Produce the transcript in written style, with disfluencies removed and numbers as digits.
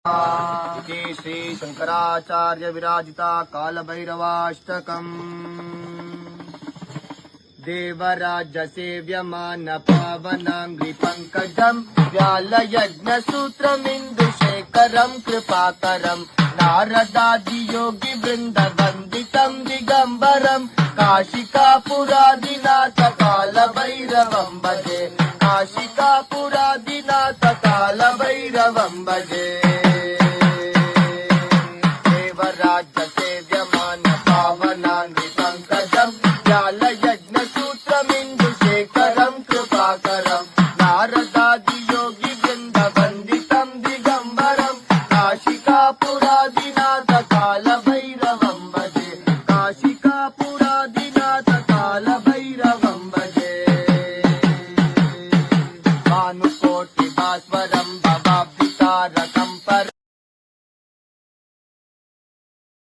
श्री शंकराचार्य विराजिता कालभैरवाष्टकम् देवराज सेव्यमान पावनांग्रि पंकजम् व्यालयज्ञसूत्रमिन्दुशेखरम् कृपाकरम् नारदादि योगी वृंद वन्दितम् दिगम्बरम् काशिकापुरादिनाथ कालभैरवम् भजे काशिकापुरादिनाथ कालभैरवम् भजे देवराज सेव्यमान पावनांग्रि पंकजम् व्यालयज्ञसूत्रमिन्दुशेखरम् कृपाकरम् नारदादि योगी वृंद वन्दितम् दिगम्बरम् काशिकापुरा